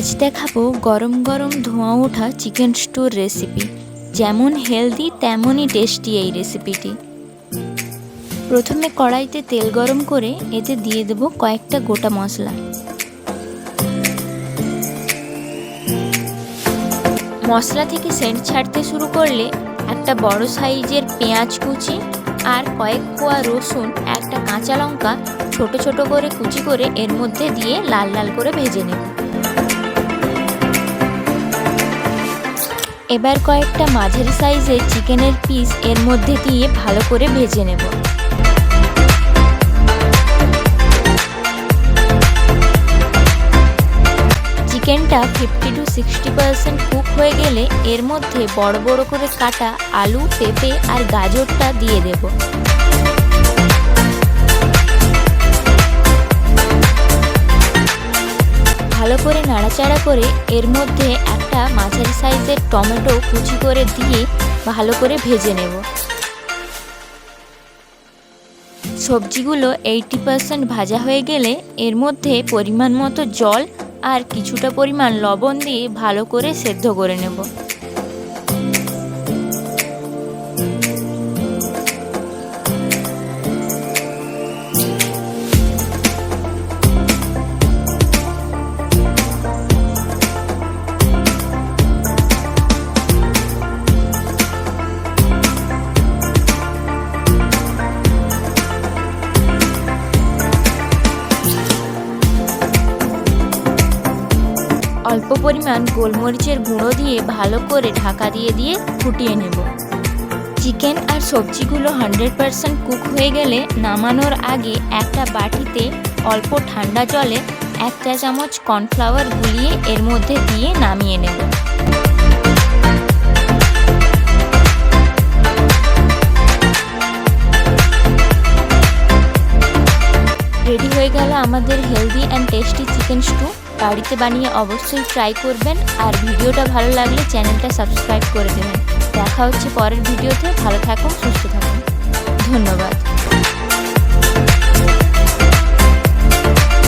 আজ দেখাবো গরম গরম ধোঁয়া ওঠা চিকেন স্টুর রেসিপি। যেমন হেলদি তেমনই টেস্টি এই রেসিপিটি। প্রথমে কড়াইতে তেল গরম করে এতে দিয়ে দেব কয়েকটা গোটা মশলা। মশলা থেকে সেন্ট ছাড়তে শুরু করলে একটা বড় সাইজের পেঁয়াজ কুচি আর কয়েক কোয়া রসুন, একটা কাঁচা লঙ্কা ছোট ছোট করে কুচি করে এর মধ্যে দিয়ে লাল লাল করে ভেজে নেব। এবার কয়েকটা মাঝারি সাইজের চিকেনের পিস এর মধ্যে দিয়ে ভালো করে ভেজে নেব। চিকেনটা 50 to 60% কুক হয়ে গেলে এর মধ্যে বড় বড় করে কাটা আলু, পেঁপে আর গাজরটা দিয়ে দেব। ভালো করে নাড়াচাড়া করে এর মধ্যে একটা মাঝারি সাইজের টমেটো কুচি করে দিয়ে ভালো করে ভেজে নেব। সবজিগুলো 80% ভাজা হয়ে গেলে এর মধ্যে পরিমাণ মতো জল আর কিছুটা পরিমাণ লবণ দিয়ে ভালো করে সেদ্ধ করে নেব। অল্প পরিমাণ গোলমরিচের গুঁড়ো দিয়ে ভালো করে ঢাকা দিয়ে ফুটিয়ে নেব। চিকেন আর সবজিগুলো 100% কুক হয়ে গেলে নামানোর আগে একটা বাটিতে অল্প ঠান্ডা জলে 1 চা চামচ কর্নফ্লাওয়ার গুলিয়ে এর মধ্যে দিয়ে নামিয়ে নেব। রেডি হয়ে গেল আমাদের healthy and tasty chicken stew. বাড়িতে বানিয়ে অবশ্যই ট্রাই করবেন, আর ভিডিওটা ভালো লাগলে চ্যানেলটা সাবস্ক্রাইব করে দেবেন। দেখা হচ্ছে পরের ভিডিওতে। ভালো থাকুন, সুস্থ থাকুন, ধন্যবাদ।